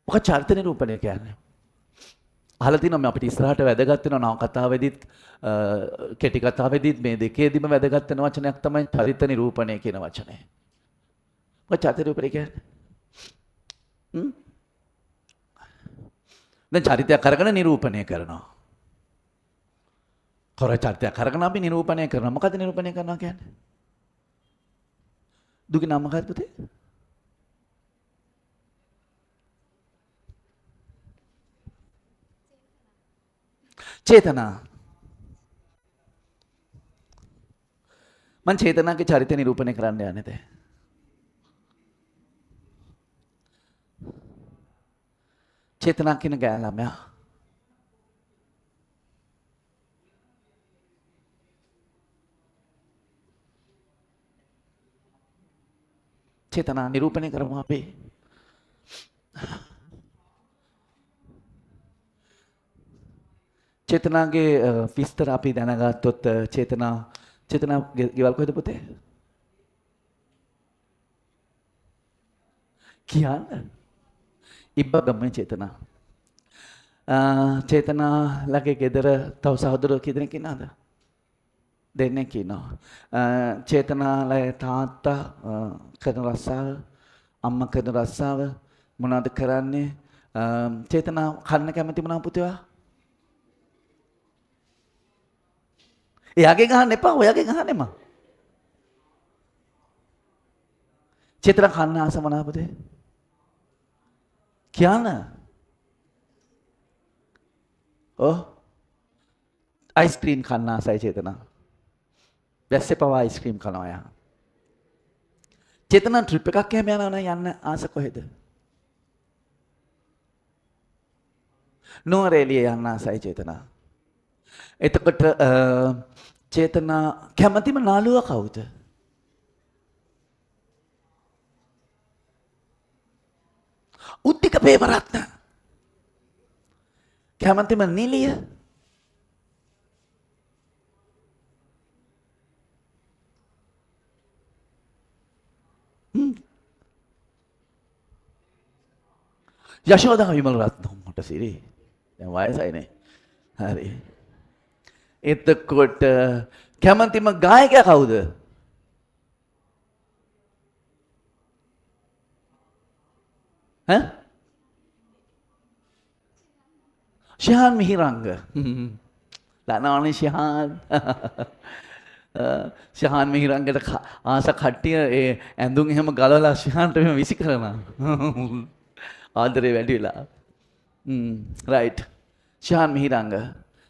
මොකක් චරිත නිරූපණය කියන්නේ? අහලා තිනවා මේ අපිට ඉස්සරහට වැදගත් වෙන නව කතාවේදීත් කෙටි කතාවේදීත් මේ දෙකේදීම වැදගත් වෙන වචනයක් තමයි චරිත නිරූපණය කියන වචනේ. මොකක් චරිත නිරූපණය කියන්නේ? දැන් චරිතයක් අරගෙන නිරූපණය කරනවා. තොර චරිතයක් අරගෙන අපි නිරූපණය කරනවා. මොකද නිරූපණය කරනවා කියන්නේ? දුගේ නම මොකක්ද පුතේ? චේතනා. මං චේතනාගේ චරිත නිරූපණය කරන්න යන්නේ නැහැ. චේතනා කියන ගෑ ළමයා චේතනා නිරූපණය කරමු අපි. චේතනාගේ විස්තර අපි දැනගත්තොත් චේතනා ගෙවල් කොහෙද පුතේ? කියන්න. ඉබ්බගම චේතනා. චේතනාලගේ ගෙදර තව සහෝදරයෝ කී දෙනෙක් ඉන්නවද? දෙන්නෙක් ඉන්නවා. චේතනාලේ තාත්තා කරන රස්සාව, අම්මා කරන රස්සාව මොනවද කරන්නේ? චේතනා කන්න කැමති මොනවා පුතේවා? එයාගෙන් අහන්න එපා, ඔයාගෙන් අහන්න එපා. චේතනා කන්න ආස මොනවා පුතේ? කියන්න. අයිස්ක්‍රීම් කන්න ආසයි චේතනා. වැස්සේ පවා අයිස්ක්‍රීම් කනවා යා. චේතනා ට්‍රිප් එකක් එහෙම යනවා නම් යන්න ආස කොහෙද? නුවරඑළිය යන්න ආසයි චේතනා. එතකොට චේතනා කැමතිම නාලුවා කවුද? උද්දික ප්‍රේමරත්න. කැමතිම නිලිය? යශෝදා විමල රත්න මට සිරි. දැන් වයසයිනේ. හරි. එතකොට කැමතිම ගායකයා කවුද? ශිහාන් මිහිරංග. දන්නවනේ ශිහාන්. ශිහාන් මිහිරංගට ආස කට්ටිය ඒ ඇඳුම් එහෙම ගලවලා ශිහාන්ට මෙහෙම විසි කරනවා. ආදරේ වැඩි වෙලා. රයිට්. ශිහාන් මිහිරංග.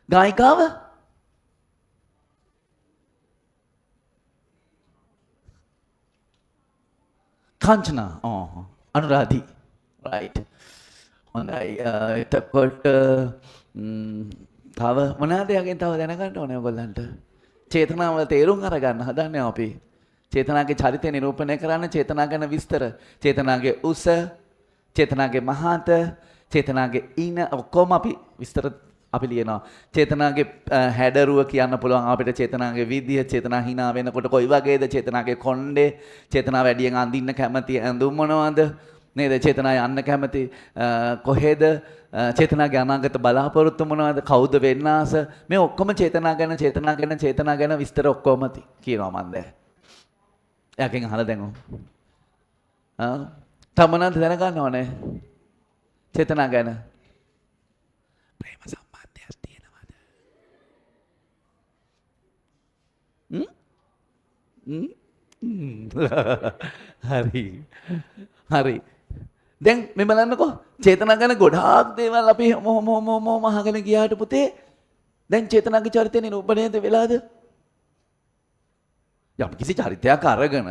ගායිකාව? කාංචනා. අනුරාධි. රයිට්. හොඳයි. එතකොට තව මොනවද යකින් තව දැනගන්න ඕනේ ඔයගොල්ලන්ට? චේතනාව තේරුම් අරගන්න හදන්නේ අපි. චේතනාගේ චරිතය නිරූපණය කරන්න චේතනා ගැන විස්තර. චේතනාගේ උස, චේතනාගේ මහත, චේතනාගේ ඊන ඔක්කොම අපි විස්තර අපි ලියනවා. චේතනාගේ හැඩරුව කියන්න පුළුවන් අපිට. චේතනාගේ විදිය, චේතනා hina වෙනකොට කොයි වගේද, චේතනාගේ කොණ්ඩේ, චේතනා වැඩියෙන් අඳින්න කැමති ඇඳුම් මොනවද නේද? චේතනා යන්න කැමති කොහෙද? චේතනාගේ අනාගත බලාපොරොත්තු මොනවද? කවුද වෙන්න ආස? මේ ඔක්කොම චේතනා ගැන විස්තර ඔක්කොම කියනවා මම දැන්. එයාගෙන් අහලා දැන් තව මොනවද දැනගන්න ඕනේ? චේතනා ගැන. ප්‍රේම සම්බන්ධයක් තියෙනවද? හරි. දැන් මේ බලන්නකෝ චේතනා ගැන ගොඩාක් දේවල් අපි මොහොම අහගෙන ගියාට පුතේ දැන් චේතනාගේ චරිතය නිරූපණයද වෙලාද? යම් කිසි චරිතයක් අරගෙන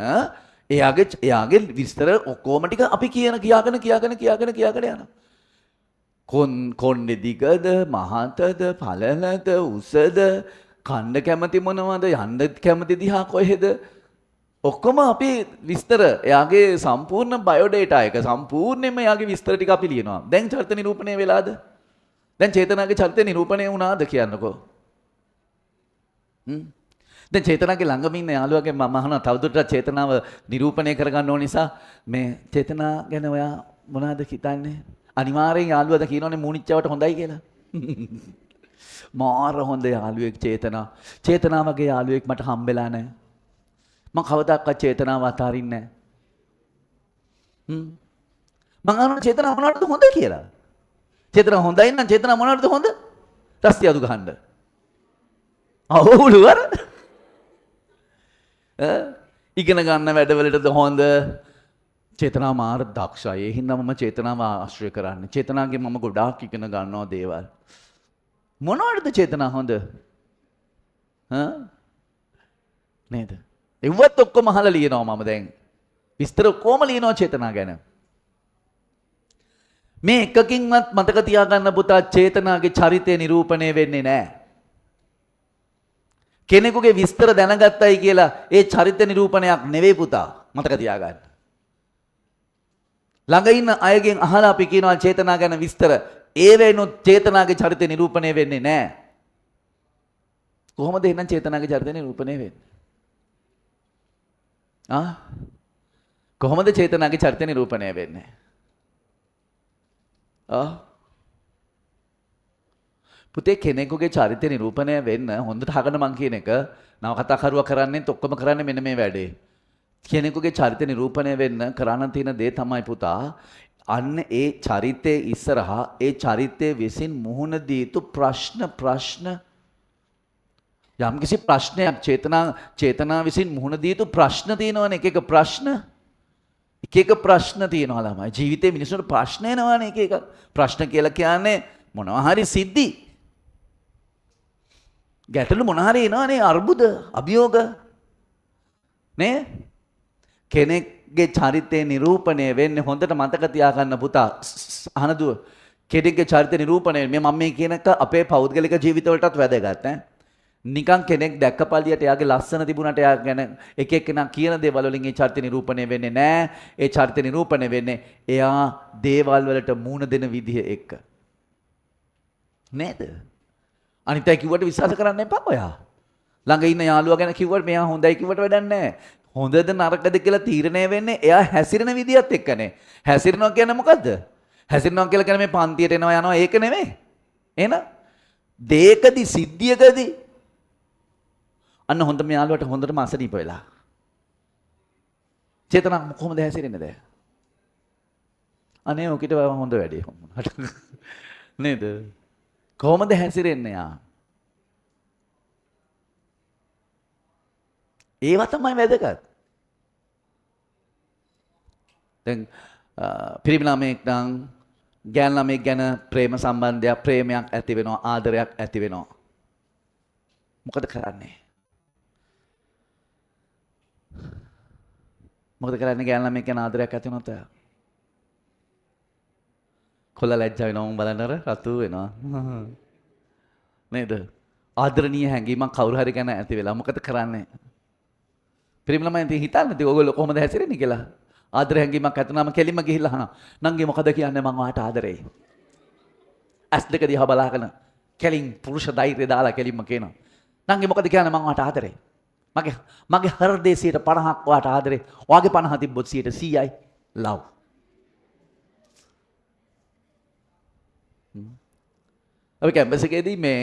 එයාගේ විස්තර ඔක්කොම ටික අපි කියාගෙන යනවා. කොණ්ඩේ දිගද, මහතද, පළලද, උසද, කන්න කැමති මොනවද, යන්න කැමති දිහා කොහෙද? ඔක්කොම අපි විස්තර එයාගේ සම්පූර්ණ බයෝඩේටා එක සම්පූර්ණයෙන්ම එයාගේ විස්තර ටික අපි ලියනවා. දැන් චරිත නිරූපණය වෙලාද? දැන් චේතනාගේ චරිතය නිරූපණය වුණාද කියන්නකෝ. දැන් චේතනාගේ ළඟම ඉන්න යාළුවගේ මම අහනවා තවදුරටත් චේතනාව නිරූපණය කරගන්න ඕන නිසා මේ චේතනා ගැන ඔයා මොනවද හිතන්නේ? අනිවාර්යෙන් යාළුවාද කියනෝනේ මූණිච්චවට හොඳයි කියලා. මාර හොඳ යාළුවෙක් චේතනා. චේතනා වගේ යාළුවෙක් මට හම්බෙලා නැහැ. මම කවදාවත් චේතනාව අතාරින්නේ නැහැ. මං අහනවා චේතනාව මොනවටද හොඳ කියලා. චේතනාව හොඳයි නම් චේතනාව මොනවටද හොඳ? රස්තිය අදු ගහන්න. අවුලුවර. ඉගෙන ගන්න වැඩවලටද හොඳ? චේතනාව මාර දක්ෂයි. ඒ හින්දා මම චේතනාව ආශ්‍රය කරන්නේ. චේතනාවගෙන් මම ගොඩාක් ඉගෙන ගන්නවා දේවල්. මොනවටද චේතනාව හොඳ? නේද? ඒවත් ඔක්කොම අහලා ලියනවා මම දැන්. විස්තර කොහොම ලියනවා චේතනාව ගැන? මේ එකකින්වත් මතක තියාගන්න පුතා චේතනාගේ චරිතය නිරූපණය වෙන්නේ නැහැ. කෙනෙකුගේ විස්තර දැනගත්තයි කියලා ඒ චරිත නිරූපණයක් නෙවෙයි පුතා. මතක තියාගන්න. ළඟ ඉන්න අයගෙන් අහලා අපි කියනවා චේතනා ගැන විස්තර. ඒ වෙනුත් චේතනාගේ චරිත නිරූපණය වෙන්නේ නැහැ. කොහොමද එහෙනම් චේතනාගේ චරිත නිරූපණය වෙන්නේ? කොහොමද චේතනාගේ චරිත නිරූපණය වෙන්නේ? පුතේ කෙනෙකුගේ චරිත නිරූපණය වෙන්න හොඳට අහගන්න මං කියන එක නවකතා කරුවා කරන්නේත් ඔක්කොම කරන්නේ මෙන්න මේ වැඩේ. කෙනෙකුගේ චරිත නිරූපණය වෙන්න කරන්න තියෙන දේ තමයි පුතා අන්න ඒ චරිතයේ ඉස්සරහා ඒ චරිතයේ විසින් මුහුණ දී යුතු ප්‍රශ්න යම්කිසි ප්‍රශ්නයක් චේතනා විසින් මුහුණ දී යුතු ප්‍රශ්න තියෙනවනේ එක එක ප්‍රශ්න තියෙනවා ළමයි. ජීවිතේ මිනිස්සුන්ට ප්‍රශ්න එනවානේ එක එක. ප්‍රශ්න කියලා කියන්නේ මොනවා හරි සිද්ධි. ගැටලු මොනවා හරි එනවානේ අර්බුද, අභියෝග. නේ? කෙනෙක්ගේ චරිතය නිරූපණය වෙන්නේ හොඳට මතක තියාගන්න පුතා. අහනදුව කෙනෙක්ගේ චරිත නිරූපණය මම මේ කියන එක අපේ පෞද්ගලික ජීවිතවලටත් වැදගත් ඈ. නිකන් කෙනෙක් දැක්ක පළියට එයාගේ ලස්සන තිබුණාට එයා ගැන එක එක්කෙනා කියන දේවල් වලින් ඒ චරිත නිරූපණය වෙන්නේ නැහැ. ඒ චරිත නිරූපණය වෙන්නේ එයා දේවල් වලට මූණ දෙන විදිහ එක්ක. නේද? අනිත් අය කිව්වට විශ්වාස කරන්න එපා ඔයා. ළඟ ඉන්න යාළුවා ගැන කිව්වට මෙයා හොඳයි කිව්වට වැඩක් නැහැ. හොඳද නරකද කියලා තීරණය වෙන්නේ එයා හැසිරෙන විදිහත් එක්කනේ. හැසිරෙනවා කියන්නේ මොකද්ද? හැසිරෙනවා කියලා කියන්නේ මේ පන්තියට එනවා යනවා ඒක නෙමෙයි. එහෙනම් දෙයකදී සිද්ධියකදී අන්න හොඳම යාළුවට හොඳටම අසනීප වෙලා. චේතනා කොහොමද හැසිරෙන්නේ දැන්? අනේ ඔකිට හොඳ වැඩේ වුණාට. නේද? කොහොමද හැසිරෙන්නේ යා? ඒවා තමයි වැදගත්. දැන් පිරිමි ළමයෙක් නම් ගෑනු ළමයෙක් ගැන ප්‍රේම සම්බන්ධයක් ප්‍රේමයක් ඇති වෙනවා ආදරයක් ඇති වෙනවා. මොකද කරන්නේ? මොකද කරන්නේ ගෑනු ළමයෙක් ගැන ආදරයක් ඇති වුණොත් එයා? කොල්ල ලැජ්ජා වෙනවා මම බලන්න රතු වෙනවා. නේද? ආදරණීය හැඟීමක් කවුරු හරි ගැන ඇති වෙලා මොකද කරන්නේ? පිරිමි ළමයන් ඉතින් හිතන්නේ ඉතින් ඔයගොල්ලෝ කොහොමද හැසිරෙන්නේ කියලා. ආදර හැඟීමක් ඇතුණාම කෙලින්ම ගිහිල්ලා අහනවා. නංගි මොකද කියන්නේ මං ඔයාට ආදරෙයි. ඇස් දෙක දිහා බලාගෙන කෙලින් පුරුෂ ධෛර්යය දාලා කෙලින්ම කියනවා. නංගි මොකද කියන්නේ මං ඔයාට ආදරෙයි. මගේ හෘදයේ 50%ක් ඔයාට ආදරේ. ඔයාගේ 50 තිබ්බොත් 100යි love. අපි කැම්පස් එකේදී මේ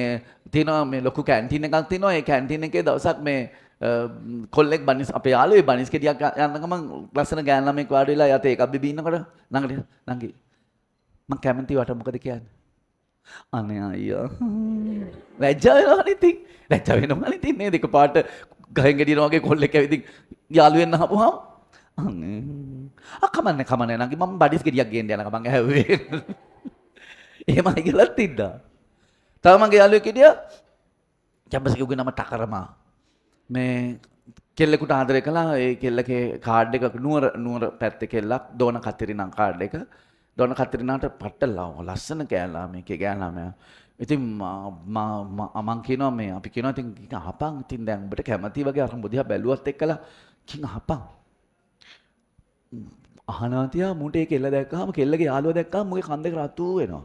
තියෙනවා මේ ලොකු කැන්ටින් එකක් තියෙනවා. ඒ කැන්ටින් එකේ දවසක් මේ කොල්ලෙක් බනිස් අපේ යාළුවේ බනිස් කෙටියක් යන ගමන් ලස්සන ගෑනු ළමෙක් වාඩි වෙලා යතේ එකක් බිබී ඉන්නකොට නංගි මං කැමති වට මොකද කියන්නේ? අනේ අයියා ලැජ්ජා වෙනවනේ ඉතින්. ලැජ්ජා වෙනවනේ ඉතින් නේද? එක පාට ගහෙන් ගෙඩියන වගේ කොල්ලෙක් ඇවිදින් යාළුවෙන් අහපුවාම අනේ කමන්නේ නංගි මම බනිස් කෙටියක් ගේන්න යනවා මං ඇහුවේ. එහෙමයි කියලා තිද්දා. තව මගේ යාළුවෙක් හිටියා කැම්පස් එකේ උගේ නම ටකරමා. මේ කෙල්ලෙකුට ආදරය කළා. ඒ කෙල්ලගේ කාඩ් එක නුවර පැත්තේ කෙල්ලක් දෝන කතිරිනම් කාඩ් එක. දෝන කතිරිනාට පට්ටලා ලස්සන කෑල්ලා මේකේ ගෑනලා. ඉතින් මම කියනවා මේ අපි කියනවා ඉතින් අහපන් ඉතින් දැන් ඔබට කැමති වගේ අර බුදියා බැලුවත් එක්කලා ඉතින් අහපන්. අහනවා තියා මුට ඒ කෙල්ල දැක්කහම කෙල්ලගේ යාළුවා දැක්කහම මුගේ කන් දෙක රතු වෙනවා.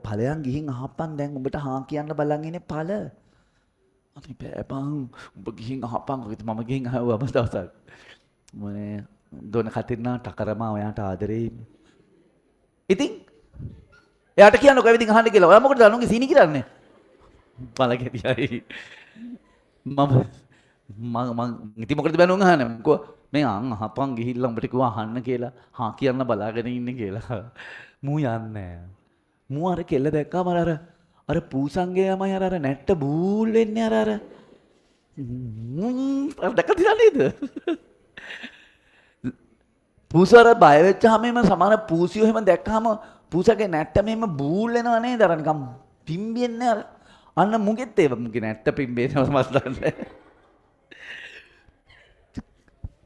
ඵලයන් ගිහින් අහපන් දැන් ඔබට හා කියන්න බලන් ඉන්නේ ඵල. අනේ බෑපන් ඔබ ගිහින් අහපන්. මම ගිහින් ආවා දවසක්. මොනේ දොන කතින්නා ටකරමා ඔයාට ආදරේ. ඉතින් එයාට කියන්නකෝ ඇවිදින් අහන්න කියලා. ඔයා මොකටද අනුන්ගේ සීනි කිරන්නේ? බලකෙදියයි. මම ඉතින් මොකටද බැනුම් අහන්නේ? මොකෝ මේ අහපන් ගිහිල්ලා උඹට කිව්වා අහන්න කියලා. හා කියන්න බලාගෙන ඉන්නේ කියලා. මූ යන්නේ. මූ අර කෙල්ල දැක්කම අර පූසංගයමයි අර නැට්ට බූල් වෙන්නේ අර දැකලා නේද? පූසාර බය වෙච්චාම එම සමහර පූසියෝ එහෙම දැක්කම පූසගේ නැට්ට මෙහෙම බූල් වෙනවා නේද? අර නිකම් පිම්බෙන්නේ අර අන්න මුගෙත් ඒව මුගේ නැට්ට පිම්බෙනවා මස්ලන්නේ.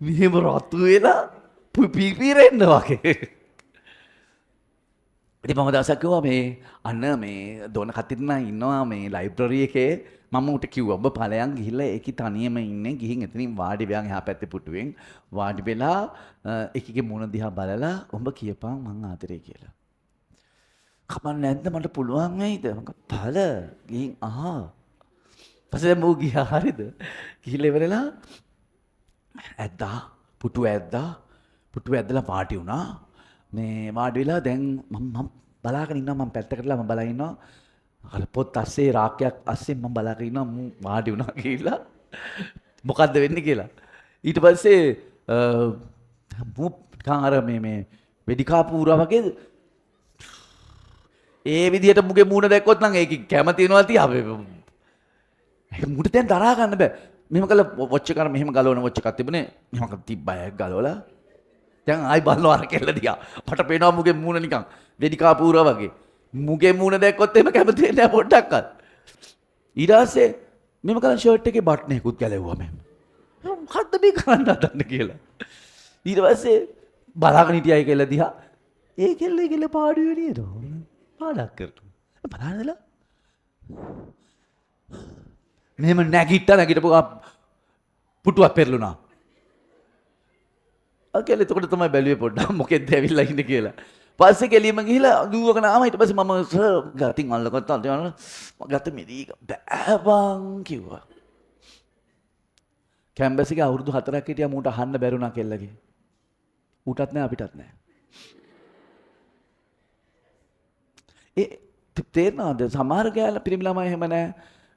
මෙහෙම රතු වෙලා පිපිරෙන්න වගේ. ඉතින් මම දවසක් කිව්වා මේ අන්න මේ දොන කතින්න ඉන්නවා මේ ලයිබ්‍රරි එකේ මම උට කිව්වා ඔබ ඵලයන් ගිහිල්ලා ඒකේ තනියම ඉන්නේ ගිහින් එතනින් වාඩි වෙයන් එහා පැත්තේ පුටුවෙන් වාඩි වෙලා එකගේ මුණ දිහා බලලා ඔබ කියපන් මං ආදරේ කියලා. කමක් නැද්ද මට පුළුවන් වෙයිද? මම ඵල ගිහින් අහා. පස්සේ මූ ගියා හරිද? ගිහිල්ලා ඉවරලා ඇද්දා පුටුව ඇද්දලා වාඩි වුණා. මේ වාඩි වෙලා දැන් මම බලාගෙන ඉන්නවා මම පැත්තකටලා මම බලා ඉන්නවා අර පොත් අස්සේ රාක්කයක් අස්සේ මම බලාගෙන ඉන්නවා මම වාඩි වුණා කියලා මොකද්ද වෙන්නේ කියලා ඊට පස්සේ මම අර මේ වෙඩිකාපුරා වගේ ඒ විදිහට මුගේ මූණ දැක්කොත් නම් ඒක කැමති වෙනවා තියාවේ ඒක මුට දැන් දරා ගන්න බෑ මෙහෙම කළා වොච් එක අර මෙහෙම ගලවන වොච් එකක් තිබුණේ මෙහෙම තිබ්බය ගලවලා දැන් ආයි බලනවා අර කෙල්ල දිහා. මට පේනවා මුගේ මූණ නිකන් වෙඩිකා පූරා වගේ. මුගේ මූණ දැක්කොත් එහෙම කැමති වෙන්නේ නැහැ පොඩ්ඩක්වත්. ඊට පස්සේ මෙම කලින් ෂර්ට් එකේ බටන් එකකුත් ගැලෙව්වා මම. මොකද්ද මේ කරන්න හදන්නේ කියලා. ඊට පස්සේ බලාගෙන හිටියා ඒ කෙල්ල දිහා. ඒ කෙල්ල පාඩු වෙන්නේ නේද? පාඩක් කරනවා. බලන්නදලා. මෙහෙම නැගිටපු පුටුවක් පෙරළුණා. අකල් එතකොට තමයි බැලුවේ පොඩ්ඩක් මොකෙද්ද ඇවිල්ලා ඉන්නේ කියලා. පස්සේ කෙලියම ගිහිලා දුවගෙන ආවා ඊට පස්සේ මම සර් ගතින් අල්ලගත්තා. ගත මෙදී බෑ බං කිව්වා. කැම්බස් එකේ අවුරුදු 4ක් හිටියා මූට අහන්න බැරුණා කෙල්ලගේ. ඌටත් නෑ අපිටත් නෑ. ඒ තේරෙනවද සමහර ගෑලා පිරිමි ළමයි එහෙම නෑ.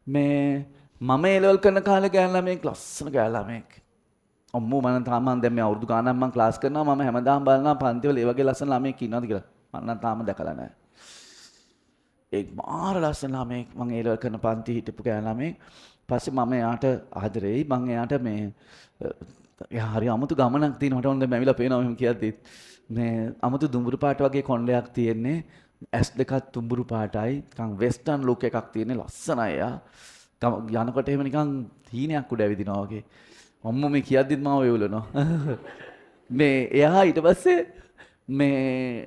මේ මම ඒ ලෙවල් කරන කාලේ ගෑලා මේක ලස්සන ගෑලා මේක. අම්මෝ මම තාම දැන් මේ අවුරුදු ගානක් මම ක්ලාස් කරනවා මම හැමදාම බලනවා පන්තිවල ඒ වගේ ලස්සන ළමයෙක් ඉන්නවද කියලා. මම නම් තාම දැකලා නැහැ. ඒ මාර ලස්සන ළමයෙක් මම ඒ ලෙවල් කරන පන්ති හිටපු ගෑන ළමයෙක්. පස්සේ මම එයාට ආදරෙයි මම එයාට මේ එයා හරි අමුතු ගමනක් තියෙන මට ඕන දැන් මැවිලා පේනවා මෙහෙම කියද්දිත් මේ අමුතු දුඹුරු පාට වගේ කොණ්ඩයක් තියෙන්නේ ඇස් දෙකක් තුඹුරු පාටයි නිකන් වෙස්ටර්න් ලුක් එකක් තියෙන්නේ ලස්සනයි එයා. යනකොට එහෙම නිකන් හීනයක් උඩ ඇවිදිනවා වගේ. අම්මෝ මේ කියද්දිත් මාව වෙවුලනවා. මේ එයා ඊට පස්සේ මේ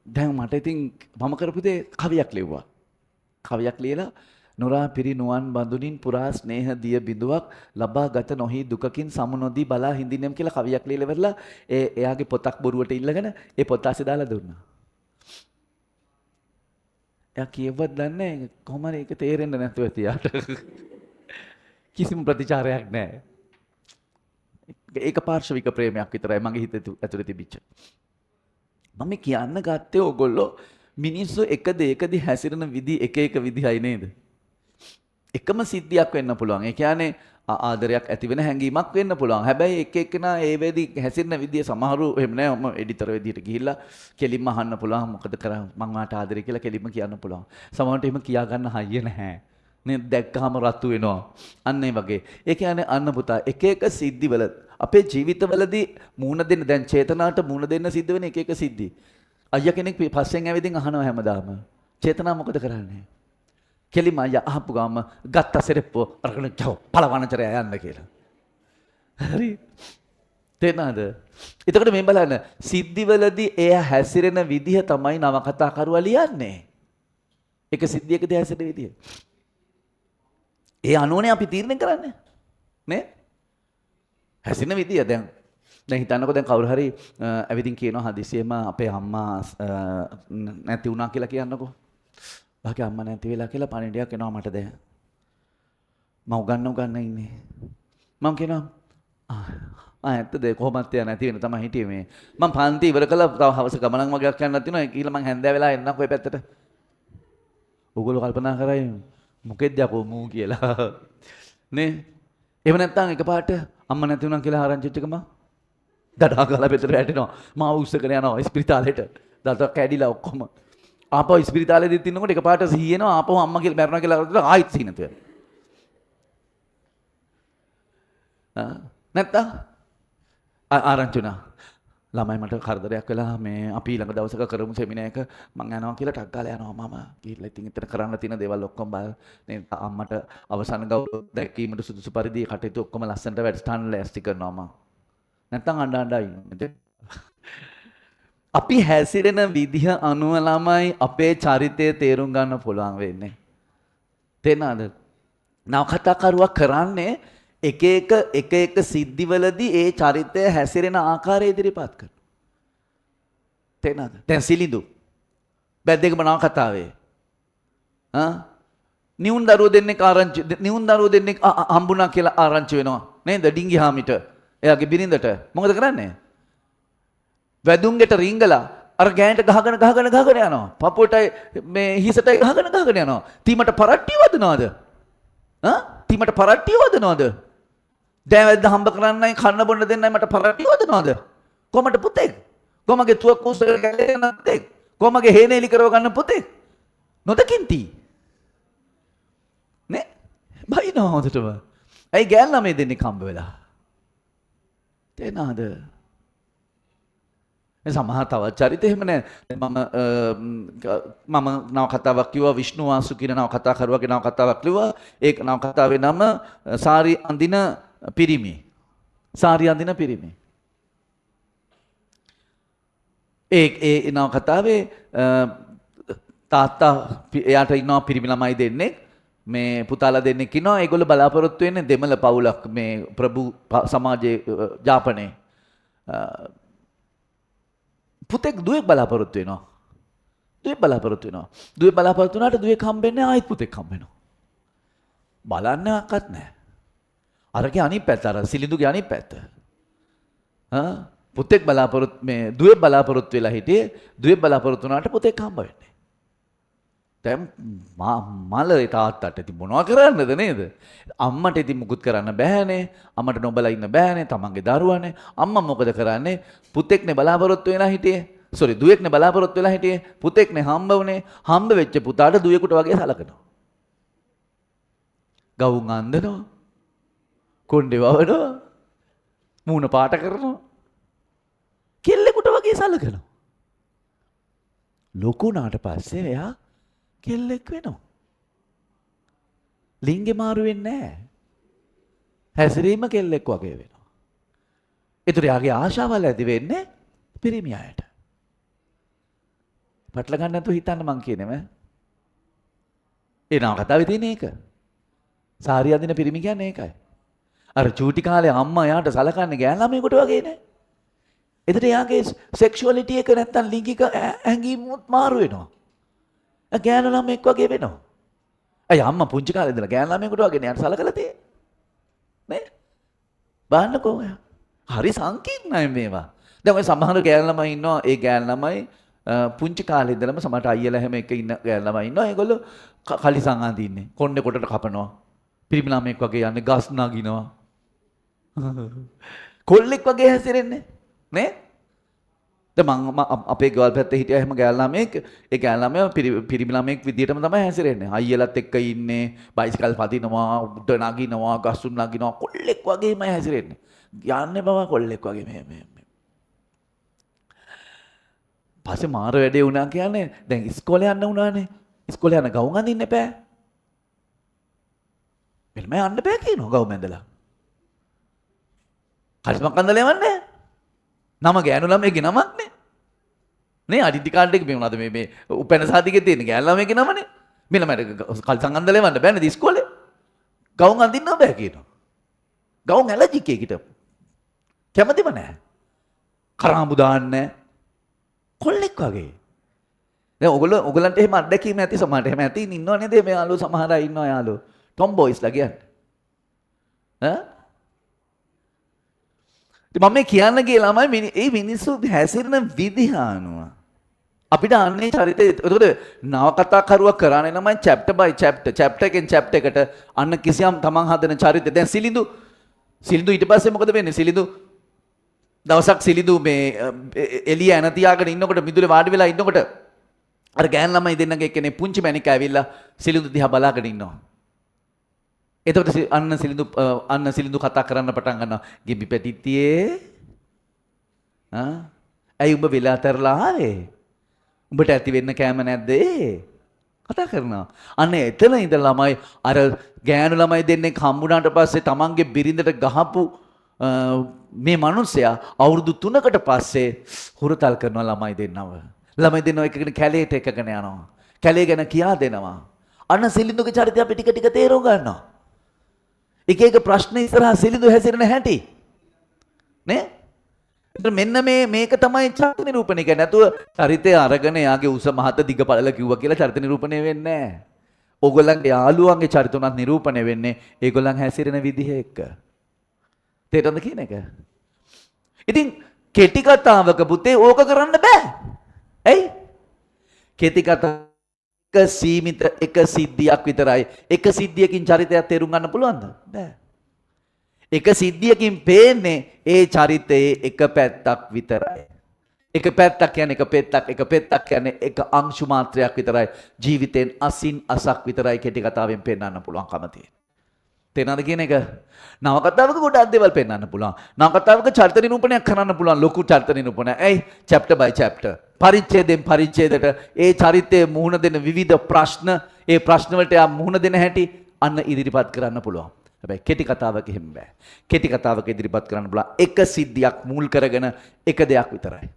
දැන් මට ඉතින් මම කරපු දේ කවියක් ලිව්වා. කවියක් ලියලා නොරා පිරි නුවන් බඳුනින් පුරා ස්නේහ දිය බිඳුවක් ලබා ගත නොහි දුකකින් සමු නොදී බලා හිඳින්නම් කියලා කවියක් ලියලා ඉවරලා එයාගේ පොතක් බොරුවට ඉල්ලගෙන ඒ පොත ASCII දාලා දුන්නා. එයා කියවත් දන්නේ කොහොම හරි ඒක තේරෙන්නේ නැතුව තියාට. කිසිම ප්‍රතිචාරයක් නැහැ. ඒක පාර්ශවික ප්‍රේමයක් විතරයි මගේ හිත ඇතුලේ තිබිච්ච. මම කියන්න ගත්තේ ඕගොල්ලෝ මිනිස්සු එක දෙයකදී හැසිරෙන විදි එක එක විදිහයි නේද? එකම සිද්ධියක් වෙන්න පුළුවන්. ඒ කියන්නේ ආදරයක් ඇති වෙන හැඟීමක් වෙන්න පුළුවන්. හැබැයි එක එකනා ඒ වෙදී හැසිරෙන විදිය සමහරු එහෙම නෑ. මම එඩිටර් විදියට ගිහිල්ලා කෙලින්ම අහන්න පුළුවන් මොකද කරා මං වාට ආදරේ කියලා කෙලින්ම කියන්න පුළුවන්. සමහරවිට එහෙම කියා ගන්න හයිය නැහැ. නේ දැක්කම රතු වෙනවා. අන්න ඒ වගේ. ඒ කියන්නේ අන්න පුතා එක එක සිද්ධිවල අපේ ජීවිතවලදී මූණ දෙන්න දැන් චේතනාවට මූණ දෙන්න සිද්ධ වෙන එක එක සිද්ධි. අයියා කෙනෙක් පස්සෙන් ඇවිදින් අහනවා හැමදාම. චේතනා මොකද කරන්නේ? කෙලිම අයියා අහපු ගාම ගත්ත සෙරෙප්පෝ අරගෙන ජව පළවනචරය යන්න කියලා. හරි. තේනද? එතකොට මේ බලන්න සිද්ධිවලදී එය හැසිරෙන විදිහ තමයි නවකතා කරුවා ලියන්නේ. එක සිද්ධියකදී හැසිරෙන විදිහ. ඒ අනුවනේ අපි තීරණය කරන්නේ. නේ? හැසිරෙන විදිය දැන් හිතන්නකෝ දැන් කවුරු හරි ඇවිදින් කියනවා හදිසියෙම අපේ අම්මා නැති වුණා කියලා කියන්නකෝ. ඔයාගේ අම්මා නැති වෙලා කියලා පණිඩියක් එනවා මට දැන්. මම උගන්න ඉන්නේ. මම කියනවා ඇත්තද කොහොමත් යන්නේ නැති වෙන තමයි හිටියේ මේ. මම පන්ති ඉවර කළා තව හවස ගමනක් වගේක් යන්නත් තියෙනවා. ඊළඟ මම හැන්දෑ වෙලා එන්නම් ඔය පැත්තට. ඕගොල්ලෝ කල්පනා කරයි මොකෙද්ද යකෝ මූ කියලා. නේ? එහෙම නැත්නම් එකපාරට අම්මා නැති වුණා කියලා ආරංචි වෙච්ච එකම දඩා ගාලා පෙතර වැටෙනවා. මාව උස්සගෙන යනවා ඉස්පිරිතාලෙට. දත කැඩිලා ඔක්කොම. ආපහු ඉස්පිරිතාලෙදිත් ඉන්නකොට එකපාරට සීයනවා ආපහු අම්මා කියලා මැරුණා කියලා ආයෙත් සීනත වෙනවා. නැත්තම් ආරංචි වුණා. ළමයි මට කරදරයක් වෙලා මේ අපි ඊළඟ දවසක කරමු සෙමිනාර් එක මං යනවා කියලා ටක් ගාලා යනවා මම. ගිහිල්ලා ඉතින් එතන කරන්න තියෙන දේවල් ඔක්කොම බල නේ අම්මට අවසන් ගෞරව දැක්වීමට සුදුසු පරිදි කටයුතු ඔක්කොම ලස්සනට වැඩසටහන ලෑස්ති කරනවා මම. නැත්තම් අඬ අඬ ඉන්නේ. අපි හැසිරෙන විදිහ අනුව ළමයි අපේ චරිතය තේරුම් ගන්න පුළුවන් වෙන්නේ. තේනද? නවකතා කරුවා කරන්නේ එක එක සිද්ධිවලදී ඒ චරිතය හැසිරෙන ආකාරය ඉදිරිපත් කරනවා. තේනද? දැන් සිලිඳු බැද්දේකම නවකතාවේ නියුන් දරුවෝ දෙන්නෙක් හම්බුණා කියලා ආරංචි වෙනවා. නේද? ඩිංගි හාමිට එයාගේ බිරිඳට මොකද කරන්නේ? වැදුන්ගෙට රිංගලා අර ගෑනට ගහගෙන යනවා. පපුවට මේ හිසට ගහගෙන යනවා. තීමට පරට්ටිය වදනවද? තීමට පරට්ටිය වදනවද? දෑවැද්ද හම්බ කරන්නයි කන්න බොන්න දෙන්නයි මට පරට්ටිය වදනවද? කොමට පුතෙක්? කොමගේ තුවක්කු උස්සගෙන ගැලේන පුතෙක්? කොමගේ හේනෙලි කරව ගන්න පුතෙක්? නොදකින්ති. නේ? බයිනවා හොඳටම. ඇයි ගෑල් ළමයි දෙන්නේ කම්බ වෙලා? තේනාද? සමහර තවත් චරිත එහෙම නෑ. මම නවකතාවක් කිව්වා විෂ්ණු වාසු කියන නවකතාකරුවාගේ නවකතාවක් ලිව්වා. ඒ නවකතාවේ නම සාරි අඳින පිරිමි. සාරි අඳින පිරිමි. ඒ නවකතාවේ තාත්තා එයාට ඉන්නවා පිරිමි ළමයි දෙන්නෙක්. මේ පුතාලා දෙන්නෙක් ඉන්නවා. ඒගොල්ලෝ බලාපොරොත්තු වෙන්නේ දෙමළ පවුලක් මේ ප්‍රභු සමාජයේ ජාපනයේ. පුතෙක් දුවෙක් බලාපොරොත්තු වෙනවා. දුවෙක් බලාපොරොත්තු වුණාට දුවෙක් හම්බෙන්නේ ආයෙත් පුතෙක් හම්බෙනවා. බලන්නවත් නැහැ. අරගේ අනිත් පැත්ත අර සිලිඳුගේ අනිත් පැත්ත. පුතෙක් බලාපොරොත්තු මේ දුවෙක් බලාපොරොත්තු වෙලා හිටියේ දුවෙක් බලාපොරොත්තු වුණාට පුතෙක් හම්බ වෙන්නේ. දැන් මල ඒ තාත්තට ඉතින් මොනවා කරන්නද නේද? අම්මට ඉතින් මුකුත් කරන්න බෑනේ. අම්මට නොබලා ඉන්න බෑනේ. තමන්ගේ දරුවානේ. අම්මා මොකද කරන්නේ? පුතෙක්නේ බලාපොරොත්තු වෙලා හිටියේ. දුවෙක්නේ බලාපොරොත්තු වෙලා හිටියේ. පුතෙක්නේ හම්බ වුණේ. හම්බ වෙච්ච පුතාට දුවෙකුට වගේ සලකනවා. ගවුම් අන්දනවා. කොණ්ඩේ වවනවා. මූණ පාට කරනවා. කෙල්ලෙකුට වගේ සලකනවා. ලොකු නාට පස්සේ එයා කෙල්ලෙක් වෙනවා. ලිංගෙ මාරු වෙන්නේ නැහැ. හැසිරීම කෙල්ලෙක් වගේ වෙනවා. ඒතර යාගේ ආශාවල් ඇති වෙන්නේ පිරිමි අයට. පටල ගන්න නැතුව හිතන්න මං කියනේම. ඒ නව කතාවේ තියෙන එක. සාරිය අඳින පිරිමි කියන්නේ ඒකයි. අර චූටි කාලේ අම්මා යාට සලකන්නේ ගෑන් ළමයෙකුට වගේ නේ. ඒතර යාගේ සෙක්ෂුවැලිටි එක නැත්තම් ලිංගික හැඟීම් මාරු වෙනවා. ගෑනු ළමෙක් වගේ වෙනවා. අය අම්මා පුංචි කාලේ ඉඳලා ගෑනු ළමයෙකුට වගේ නේ සලකලා තියෙන්නේ. නේ? බලන්නකෝ ඔයා. හරි සංකීර්ණයි මේවා. දැන් ඔය සමහර ගෑනු ළමයි ඉන්නවා. ඒ ගෑනු ළමයි පුංචි කාලේ ඉඳලම සමහරට අයියලා හැම එක ඉන්න ගෑනු ළමයි ඉන්නවා. ඒගොල්ලෝ කලිසම් අඳින්නේ. කොණ්ඩේ කොටට කපනවා. පිරිමි ළමෙක් වගේ යන්නේ ගස් නගිනවා. කොල්ලෙක් වගේ හැසිරෙන්නේ. නේ? මම අපේ ගෙවල් පැත්තේ හිටියා එහෙම ගෑල් ළමෙක් ඒ ගෑල් ළමයා පිරිමි ළමෙක් විදියටම තමයි හැසිරෙන්නේ අයියලත් එක්ක ඉන්නේ බයිසිකල් පදිනවා උඩ නගිනවා ගස්ුන් නගිනවා කොල්ලෙක් වගේමයි හැසිරෙන්නේ යන්නේ බව කොල්ලෙක් වගේ මේ පස්සේ මාර වැඩේ වුණා කියන්නේ දැන් ඉස්කෝලේ යන්න වුණානේ ඉස්කෝලේ යන ගවුම් අඳින්න එපා මෙල්ම යන්න බෑ කියනවා ගවුම් ඇඳලා කල්පක් අඳලා යවන්නේ නම ගෑනු ළමයිගේ නමක් නේ. නේ අඩිටි කාඩ් එක මේ මොනවද මේ උපැන්න සාතිකේ තියෙන ගෑනු ළමයිගේ නමනේ. මේ ළමයට කල්සම් අඳලා එවන්න බෑනේ ඉස්කෝලේ. ගවුම් අඳින්න බෑ කියනවා. ගවුම් ඇලර්ජික් එකකට. කැමතිම නැහැ. කරාඹු දාන්නේ කොල්ලෙක් වගේ. දැන් ඔයගොල්ලන්ට එහෙම අත්දැකීම් ඇති සමහරට එහෙම ඇති ඉන්නව නේද මේ යාළුවෝ සමහර අය ඉන්නවා යාළුවෝ. ටොම් බොයිස්ලා කියන්නේ. මම මේ කියන්න ගිය ළමයි ඒ මිනිස්සු හැසිරෙන විදිහ අනුව අපිට අන්නේ චරිතය. එතකොට නවකතාකරුවා කරන්නේ ළමයි chapter by chapter එකෙන් chapter එකට අන්න කිසියම් තමන් හදන චරිතය. දැන් සිලිඳු ඊට පස්සේ මොකද වෙන්නේ? සිලිඳු දවසක් සිලිඳු මේ එළිය ඇන තියාගෙන ඉන්නකොට මිදුලේ වාඩි වෙලා ඉන්නකොට අර ගෑන් ළමයි දෙන්නගේ එක්කෙනේ පුංචි මැණික ඇවිල්ලා සිලිඳු දිහා බලාගෙන ඉන්නවා. එතකොට අන්න සිලිඳු කතා කරන්න පටන් ගන්නවා. ගෙබි පැටිතියේ ඇයි උඹ වෙලා තරලා ආවේ? උඹට ඇති වෙන්න කෑම නැද්ද? කතා කරනවා. අන්න එතන ඉඳලා ළමයි අර ගෑනු ළමයි දෙන්නේ හම්බුණාට පස්සේ තමන්ගේ බිරිඳට ගහපු මේ මිනිස්සයා අවුරුදු 3කට පස්සේ හුරතල් කරනවා ළමයි දෙන්නව. ළමයි දෙන්නව එකගෙන කැලේට එකගෙන යනවා. කැලේ ගැන කියා දෙනවා. අන්න සිලිඳුගේ චරිතය අපි ටික ටික තේරුම් ගන්නවා. එක එක ප්‍රශ්න ඉස්සරහා සිලිඳු හැසිරෙන හැටි නේ? මෙන්න මේක තමයි චරිත නිරූපණය කියන්නේ. නැතුව චරිතය අරගෙන යාගේ උස මහත දිග පළල කිව්වා කියලා චරිත නිරූපණය වෙන්නේ නැහැ. ඕගොල්ලන්ගේ යාළුවන්ගේ චරිත උනත් නිරූපණය වෙන්නේ ඒගොල්ලන් හැසිරෙන විදිහ එක්ක. තේරෙනවද කියන එක? ඉතින් කෙටි කතාවක පුතේ ඕක කරන්න බෑ. ඇයි? කෙටි කතාව සීමිත එක සිද්ධියක් විතරයි. එක සිද්ධියකින් චරිතයක් තේරුම් ගන්න පුළුවන්ද? බෑ. එක සිද්ධියකින් පේන්නේ ඒ චරිතයේ එක පැත්තක් විතරයි. එක පැත්තක් කියන්නේ එක පැත්තක් කියන්නේ එක අංශු මාත්‍රයක් විතරයි. ජීවිතෙන් අසින් අසක් විතරයි කෙටි කතාවෙන් පෙන්වන්න පුළුවන්කම තියෙන්නේ. තේරෙනවද කියන එක? නවකතාවක ගොඩක් දේවල් පෙන්වන්න පුළුවන්. නවකතාවක චරිත නිරූපණයක් කරන්න පුළුවන්. ලොකු චරිත නිරූපණයක්. ඇයි? chapter by chapter. පරිච්ඡේදයෙන් පරිච්ඡේදයට ඒ චරිතයේ මුහුණ දෙන විවිධ ප්‍රශ්න, ඒ ප්‍රශ්න වලට යා මුහුණ දෙන හැටි අන්න ඉදිරිපත් කරන්න පුළුවන්. හැබැයි කෙටි කතාවක එහෙම බෑ. කෙටි කතාවක ඉදිරිපත් කරන්න පුළුවන් එක සිද්ධියක් මුල් කරගෙන එක දෙයක් විතරයි.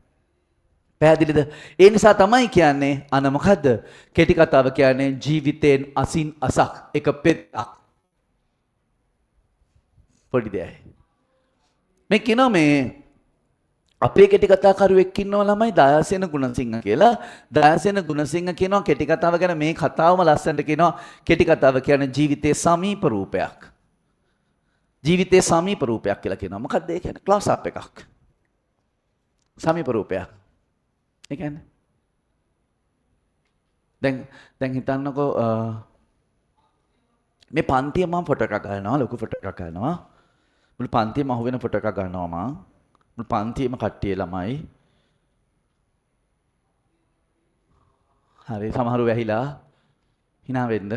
පැහැදිලිද? ඒ නිසා තමයි කියන්නේ අන මොකද්ද? කෙටි කතාව කියන්නේ ජීවිතයෙන් අසින් අසක් එක පෙත්තක්. පොඩි දෙයක්. මේ කියනවා මේ අපේ කෙටි කතාකරුවෙක් ඉන්නවා ළමයි දයාසේන ගුණසිංහ කියලා. දයාසේන ගුණසිංහ කියනවා කෙටි කතාව ගැන මේ කතාවම ලස්සනට කියනවා කෙටි කතාව කියන්නේ ජීවිතයේ සමීප රූපයක්. ජීවිතයේ සමීප රූපයක් කියලා කියනවා. මොකක්ද ඒ කියන්නේ? ක්ලෝස් අප් එකක්. සමීප රූපයක්. ඒ කියන්නේ දැන් හිතන්නකෝ මේ පන්තිය මම ෆොටෝ එකක් ගන්නවා, ලොකු ෆොටෝ එකක් ගන්නවා. මුළු පන්තියම අහුවෙන ෆොටෝ එකක් ගන්නවා මම. මුළු පන්තියම කට්ටිය ළමයි. හරි සමහරු වැහිලා hina වෙන්න.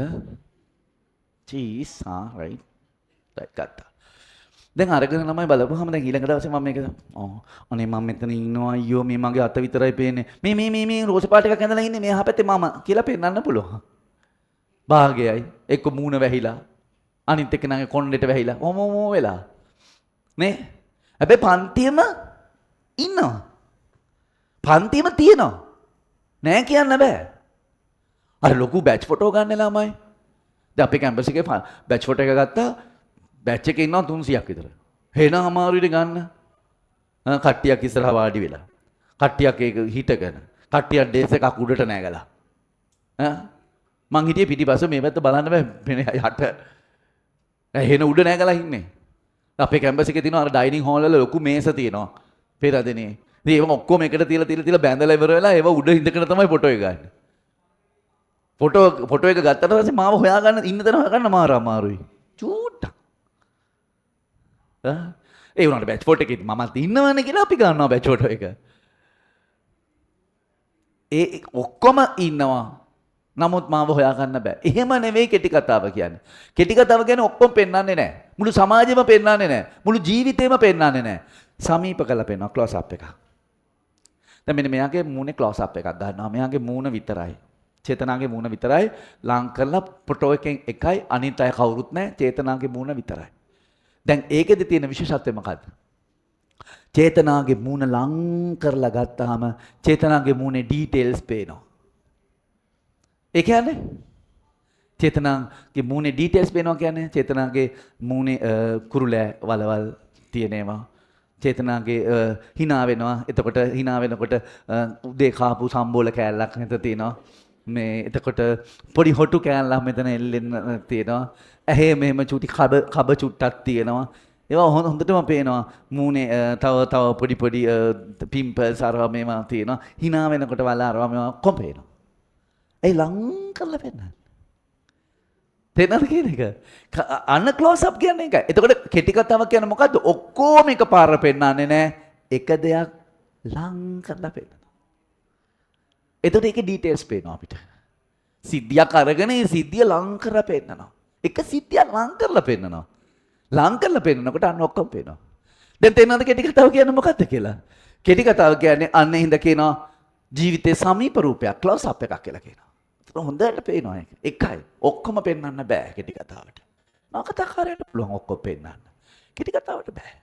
Cheese right. ගත්තා. දැන් අරගෙන ළමයි බලපුවාම දැන් ඊළඟ දවසේ මම මේක අනේ මම මෙතන ඉන්නවා අයියෝ මේ මගේ අත විතරයි පේන්නේ. මේ රෝස පාට එකක් ඇඳලා ඉන්නේ මේ යහපැත්තේ මම කියලා පෙන්නන්න පුළුවන්. භාගයයි එක්ක මූණ වැහිලා අනිත් එක්කනගේ කොණ්ඩෙට වැහිලා ඔමෝ වෙලා නේ. හැබැයි පන්තියම ඉන්නවා. පන්තියම තියෙනවා. නෑ කියන්න බෑ. අර ලොකු බැච් ෆොටෝ ගන්න ළමයි. දැන් අපේ කැම්පස් එකේ බැච් ෆොටෝ එක ගත්තා. බැච් එකේ ඉන්නවා 300ක් විතර. හේන අමාරුයිට ගන්න. කට්ටියක් ඉස්සරහා වාඩි වෙලා. කට්ටියක් ඒක හිටගෙන. කට්ටියක් ඩේස් එකක් උඩට නැගලා. මං හිටියේ පිටිපස්ස මේ පැත්ත බලන්න බෑ මෙන්න යට. හේන උඩ නැගලා ඉන්නේ. අපේ කැම්පස් එකේ තියෙනවා අර ඩයිනින් හෝල් වල ලොකු මේස තියෙනවා. පෙරදෙනේ. ඉතින් ඒව ඔක්කොම එකට තියලා බැඳලා ඉවර වෙලා ඒව උඩ ඉඳගෙන තමයි ෆොටෝ එක ගන්න. ෆොටෝ එක ගත්තට පස්සේ මාව හොයාගන්න ඉන්න තැන හොයාගන්න මාර අමාරුයි. චූට්ටක්. ඒ වුණාට බැච් ෆොටෝ එකේ මමත් ඉන්නවනේ කියලා අපි ගන්නවා බැච් ෆොටෝ එක. ඒ ඔක්කොම ඉන්නවා. නමුත් මාව හොයාගන්න බෑ. එහෙම නෙවෙයි කෙටි කතාව කියන්නේ. කෙටි කතාව කියන්නේ ඔක්කොම පෙන්වන්නේ නැහැ. මුළු සමාජෙම පෙන්වන්නේ නැහැ. මුළු ජීවිතේම පෙන්වන්නේ නැහැ. සමීප කරලා පෙන්වනවා ක්ලෝස් අප් එකක්. දැන් මෙන්න මෙයාගේ මූණේ ක්ලෝස් අප් එකක් ගන්නවා. මෙයාගේ මූණ විතරයි. චේතනාගේ මූණ විතරයි ලං කරලා ෆොටෝ එකෙන් එකයි අනිත් අය කවුරුත් නැහැ. චේතනාගේ මූණ විතරයි. දැන් ඒකෙදි තියෙන විශේෂත්වය මොකද්ද? චේතනාගේ මූණ ලං කරලා ගත්තාම චේතනාගේ මූණේ ඩීටේල්ස් පේනවා. ඒ කියන්නේ චේතනාගේ මූණේ ඩීටේල්ස් පේනවා කියන්නේ චේතනාගේ මූණේ කුරුලෑ වලවල් තියෙනවා. චේතනාගේ hina වෙනවා. එතකොට hina වෙනකොට උදේ කාපු සම්බෝල කෑල්ලක් මෙතන තියෙනවා. මේ එතකොට පොඩි හොටු කෑල්ලක් මෙතන එල්ලෙන්න තියෙනවා. ඇහි මෙහෙම චූටි කබ චුට්ටක් තියෙනවා. ඒවා හොඳටම පේනවා මූණේ තව පොඩි පොඩි පිම්පල්ස් අරවා මේවා තියෙනවා. hina වෙනකොට වල අරවා මේවා ඔක්කොම පේනවා. ඒ ලං කරලා පෙන්නන්න. තේනද කියන එක? අන්න ක්ලෝස් අප් කියන්නේ ඒකයි. එතකොට කෙටි කතාව කියන්නේ මොකද්ද? ඔක්කොම එකපාර පෙන්නන්නේ නැහැ. එක දෙයක් ලං කරලා පෙන්නනවා. එතකොට ඒකේ ඩීටේල්ස් පේනවා අපිට. සිද්ධියක් අරගෙන ඒ සිද්ධිය ලං කරලා පෙන්නනවා. එක සිද්ධියක් ලං කරලා පෙන්නනවා. ලං කරලා පෙන්නනකොට අන්න ඔක්කොම පේනවා. දැන් තේරෙනවද කෙටි කතාව කියන්නේ මොකක්ද කියලා? කෙටි කතාව කියන්නේ අන්න හින්ද කියනවා ජීවිතේ සමීප රූපයක් ක්ලෝස් අප් එකක් කියලා කියනවා. ඒක හොඳට පේනවා ඒක. එකයි. ඔක්කොම පෙන්වන්න බෑ කෙටි කතාවට. නවකතාකාරයට පුළුවන් ඔක්කොම පෙන්වන්න. කෙටි කතාවට බෑ.